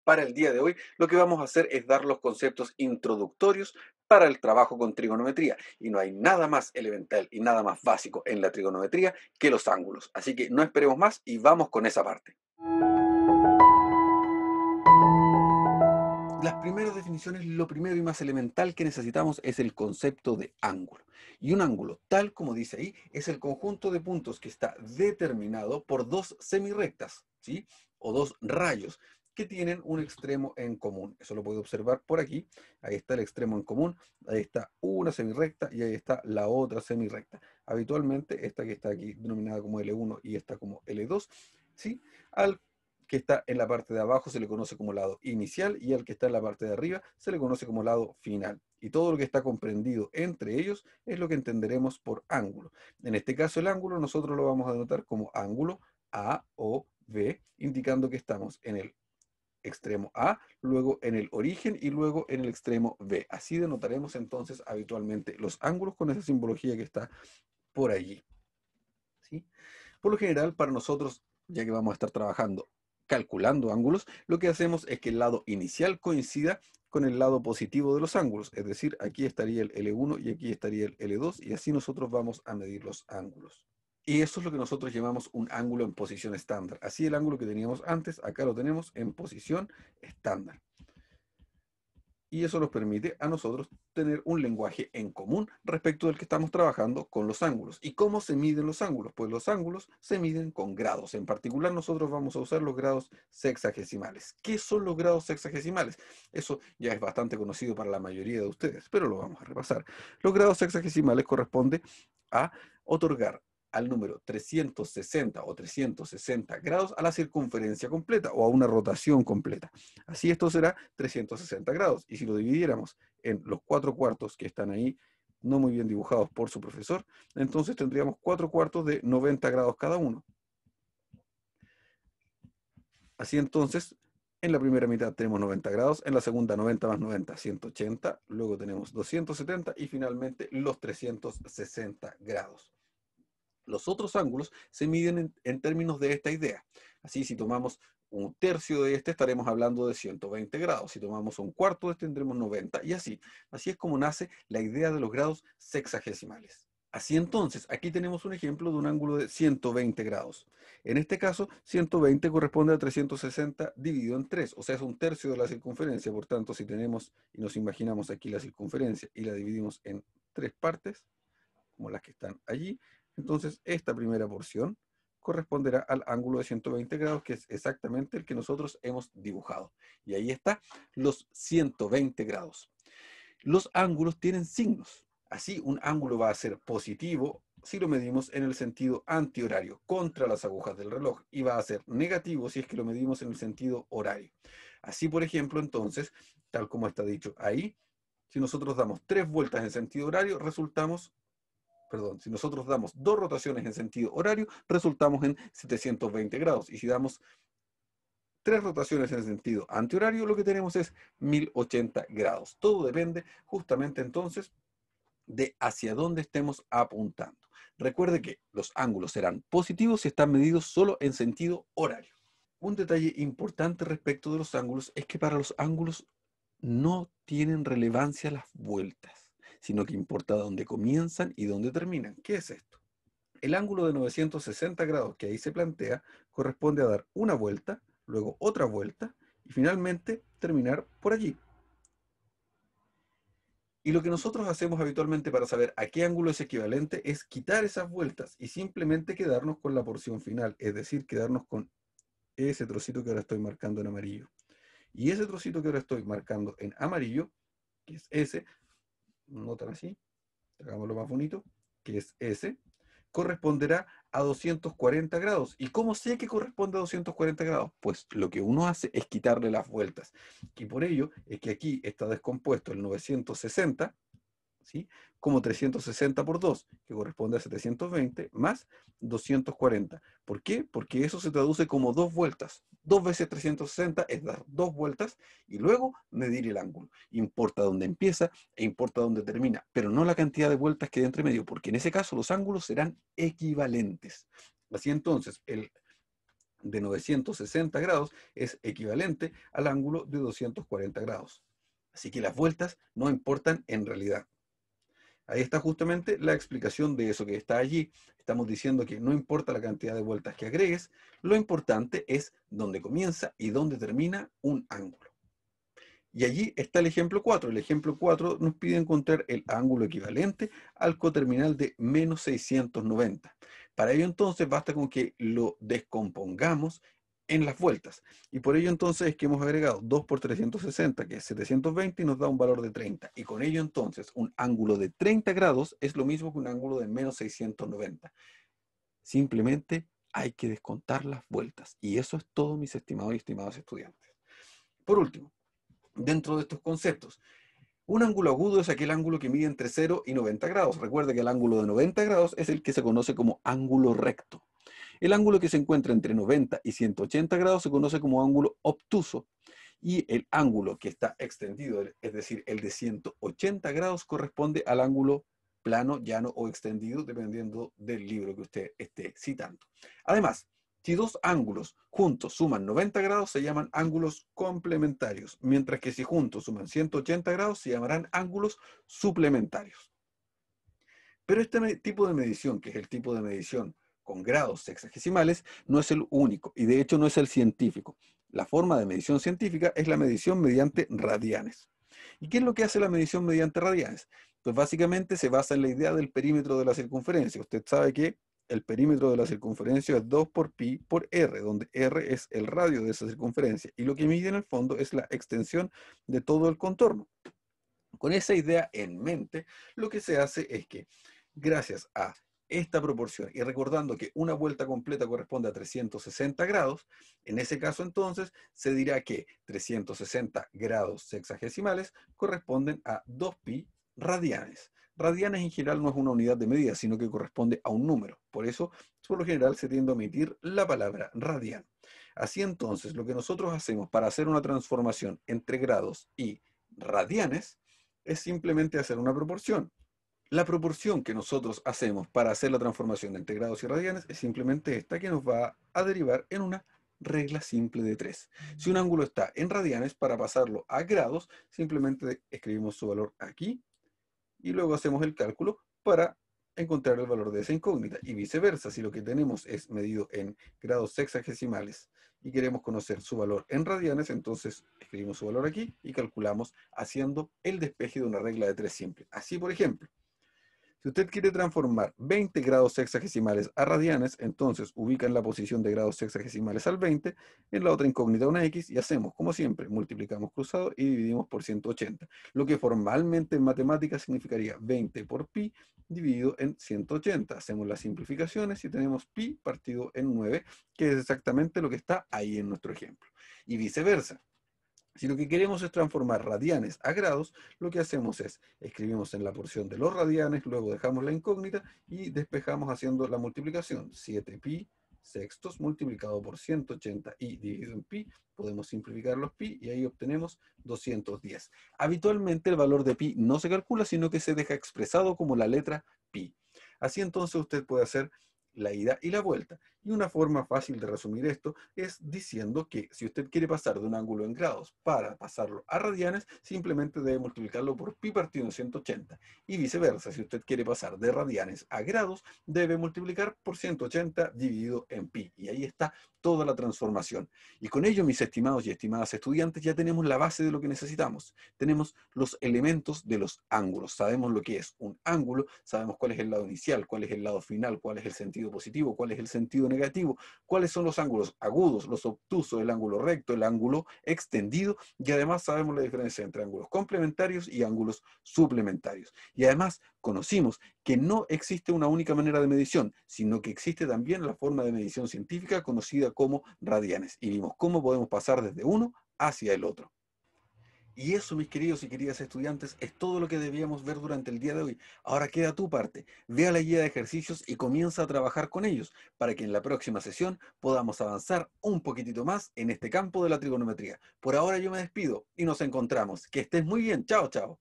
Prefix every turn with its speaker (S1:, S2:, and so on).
S1: Para el día de hoy, lo que vamos a hacer es dar los conceptos introductorios para el trabajo con trigonometría. Y no hay nada más elemental y nada más básico en la trigonometría que los ángulos. Así que no esperemos más y vamos con esa parte. Las primeras definiciones, lo primero y más elemental que necesitamos es el concepto de ángulo. Y un ángulo, tal como dice ahí, es el conjunto de puntos que está determinado por dos semirrectas, ¿sí? O dos rayos que tienen un extremo en común. Eso lo puede observar por aquí. Ahí está el extremo en común, ahí está una semirrecta y ahí está la otra semirrecta. Habitualmente, esta que está aquí denominada como L1 y esta como L2, ¿sí? Al que está en la parte de abajo se le conoce como lado inicial y al que está en la parte de arriba se le conoce como lado final. Y todo lo que está comprendido entre ellos es lo que entenderemos por ángulo. En este caso el ángulo nosotros lo vamos a denotar como ángulo A o B, indicando que estamos en el extremo A, luego en el origen y luego en el extremo B. Así denotaremos entonces habitualmente los ángulos con esa simbología que está por allí, ¿sí? Por lo general, para nosotros, ya que vamos a estar trabajando calculando ángulos, lo que hacemos es que el lado inicial coincida con el lado positivo de los ángulos, es decir, aquí estaría el L1 y aquí estaría el L2 y así nosotros vamos a medir los ángulos. Y eso es lo que nosotros llamamos un ángulo en posición estándar. Así el ángulo que teníamos antes, acá lo tenemos en posición estándar. Y eso nos permite a nosotros tener un lenguaje en común respecto del que estamos trabajando con los ángulos. ¿Y cómo se miden los ángulos? Pues los ángulos se miden con grados. En particular nosotros vamos a usar los grados sexagesimales. ¿Qué son los grados sexagesimales? Eso ya es bastante conocido para la mayoría de ustedes, pero lo vamos a repasar. Los grados sexagesimales corresponde a otorgar al número 360 o 360 grados a la circunferencia completa o a una rotación completa. Así esto será 360 grados. Y si lo dividiéramos en los 4 cuartos que están ahí, no muy bien dibujados por su profesor, entonces tendríamos 4 cuartos de 90 grados cada uno. Así entonces, en la primera mitad tenemos 90 grados, en la segunda 90 más 90, 180, luego tenemos 270 y finalmente los 360 grados. Los otros ángulos se miden en términos de esta idea. Así, si tomamos un tercio de este, estaremos hablando de 120 grados. Si tomamos un cuarto de este, tendremos 90 y así. Así es como nace la idea de los grados sexagesimales. Así entonces, aquí tenemos un ejemplo de un ángulo de 120 grados. En este caso, 120 corresponde a 360 dividido en 3, o sea, es un tercio de la circunferencia. Por tanto, si tenemos y nos imaginamos aquí la circunferencia y la dividimos en 3 partes, como las que están allí, entonces esta primera porción corresponderá al ángulo de 120 grados, que es exactamente el que nosotros hemos dibujado. Y ahí está los 120 grados. Los ángulos tienen signos. Así, un ángulo va a ser positivo si lo medimos en el sentido antihorario, contra las agujas del reloj, y va a ser negativo si es que lo medimos en el sentido horario. Así, por ejemplo, entonces, tal como está dicho ahí, si nosotros damos 3 vueltas en sentido horario, si nosotros damos 2 rotaciones en sentido horario, resultamos en 720 grados. Y si damos 3 rotaciones en sentido antihorario, lo que tenemos es 1080 grados. Todo depende justamente entonces de hacia dónde estemos apuntando. Recuerde que los ángulos serán positivos si están medidos solo en sentido horario. Un detalle importante respecto de los ángulos es que para los ángulos no tienen relevancia las vueltas, sino que importa dónde comienzan y dónde terminan. ¿Qué es esto? El ángulo de 960 grados que ahí se plantea corresponde a dar una vuelta, luego otra vuelta y finalmente terminar por allí. Y lo que nosotros hacemos habitualmente para saber a qué ángulo es equivalente es quitar esas vueltas y simplemente quedarnos con la porción final, es decir, quedarnos con ese trocito que ahora estoy marcando en amarillo. Y ese trocito que ahora estoy marcando en amarillo, que es ese, notan así, hagámoslo más bonito, que es ese, corresponderá a 240 grados. ¿Y cómo sé que corresponde a 240 grados? Pues lo que uno hace es quitarle las vueltas. Y por ello es que aquí está descompuesto el 960, ¿sí? Como 360 por 2, que corresponde a 720, más 240. ¿Por qué? Porque eso se traduce como 2 vueltas. 2 veces 360 es dar 2 vueltas y luego medir el ángulo. Importa dónde empieza e importa dónde termina, pero no la cantidad de vueltas que hay entre medio, porque en ese caso los ángulos serán equivalentes. Así entonces, el de 960 grados es equivalente al ángulo de 240 grados. Así que las vueltas no importan en realidad. Ahí está justamente la explicación de eso que está allí. Estamos diciendo que no importa la cantidad de vueltas que agregues, lo importante es dónde comienza y dónde termina un ángulo. Y allí está el ejemplo 4. El ejemplo 4 nos pide encontrar el ángulo equivalente al coterminal de menos 690. Para ello entonces basta con que lo descompongamos en las vueltas. Y por ello entonces es que hemos agregado 2 por 360, que es 720, y nos da un valor de 30. Y con ello entonces un ángulo de 30 grados es lo mismo que un ángulo de menos 690. Simplemente hay que descontar las vueltas. Y eso es todo, mis estimados y estimadas estudiantes. Por último, dentro de estos conceptos, un ángulo agudo es aquel ángulo que mide entre 0 y 90 grados. Recuerde que el ángulo de 90 grados es el que se conoce como ángulo recto. El ángulo que se encuentra entre 90 y 180 grados se conoce como ángulo obtuso. Y el ángulo que está extendido, es decir, el de 180 grados, corresponde al ángulo plano, llano o extendido, dependiendo del libro que usted esté citando. Además, si dos ángulos juntos suman 90 grados, se llaman ángulos complementarios, mientras que si juntos suman 180 grados, se llamarán ángulos suplementarios. Pero este tipo de medición, que es el tipo de medición con grados sexagesimales, no es el único, y de hecho no es el científico. La forma de medición científica es la medición mediante radianes. ¿Y qué es lo que hace la medición mediante radianes? Pues básicamente se basa en la idea del perímetro de la circunferencia. Usted sabe que el perímetro de la circunferencia es 2 por pi por r, donde r es el radio de esa circunferencia, y lo que mide en el fondo es la extensión de todo el contorno. Con esa idea en mente, lo que se hace es que, gracias a esta proporción, y recordando que una vuelta completa corresponde a 360 grados, en ese caso entonces se dirá que 360 grados sexagesimales corresponden a 2pi radianes. Radianes en general no es una unidad de medida, sino que corresponde a un número. Por eso, por lo general, se tiende a omitir la palabra radian. Así entonces, lo que nosotros hacemos para hacer una transformación entre grados y radianes es simplemente hacer una proporción. La proporción que nosotros hacemos para hacer la transformación entre grados y radianes es simplemente esta, que nos va a derivar en una regla simple de 3. Si un ángulo está en radianes, para pasarlo a grados, simplemente escribimos su valor aquí y luego hacemos el cálculo para encontrar el valor de esa incógnita, y viceversa. Si lo que tenemos es medido en grados sexagesimales y queremos conocer su valor en radianes, entonces escribimos su valor aquí y calculamos haciendo el despeje de una regla de 3 simple. Así, por ejemplo, si usted quiere transformar 20 grados sexagesimales a radianes, entonces ubica en la posición de grados sexagesimales al 20, en la otra incógnita una X, y hacemos, como siempre, multiplicamos cruzado y dividimos por 180, lo que formalmente en matemáticas significaría 20 por pi dividido en 180. Hacemos las simplificaciones y tenemos pi partido en 9, que es exactamente lo que está ahí en nuestro ejemplo. Y viceversa. Si lo que queremos es transformar radianes a grados, lo que hacemos es, escribimos en la porción de los radianes, luego dejamos la incógnita y despejamos haciendo la multiplicación. 7pi sextos multiplicado por 180 y dividido en pi, podemos simplificar los pi y ahí obtenemos 210. Habitualmente el valor de pi no se calcula, sino que se deja expresado como la letra pi. Así entonces usted puede hacer la ida y la vuelta. Y una forma fácil de resumir esto es diciendo que si usted quiere pasar de un ángulo en grados para pasarlo a radianes, simplemente debe multiplicarlo por pi partido en 180. Y viceversa, si usted quiere pasar de radianes a grados, debe multiplicar por 180 dividido en pi. Y ahí está toda la transformación. Y con ello, mis estimados y estimadas estudiantes, ya tenemos la base de lo que necesitamos. Tenemos los elementos de los ángulos. Sabemos lo que es un ángulo, sabemos cuál es el lado inicial, cuál es el lado final, cuál es el sentido positivo, cuál es el sentido negativo, cuáles son los ángulos agudos, los obtusos, el ángulo recto, el ángulo extendido, y además sabemos la diferencia entre ángulos complementarios y ángulos suplementarios. Y además conocimos que no existe una única manera de medición, sino que existe también la forma de medición científica conocida como radianes, y vimos cómo podemos pasar desde uno hacia el otro. Y eso, mis queridos y queridas estudiantes, es todo lo que debíamos ver durante el día de hoy. Ahora queda tu parte. Vea la guía de ejercicios y comienza a trabajar con ellos para que en la próxima sesión podamos avanzar un poquitito más en este campo de la trigonometría. Por ahora yo me despido y nos encontramos. Que estés muy bien. Chao, chao.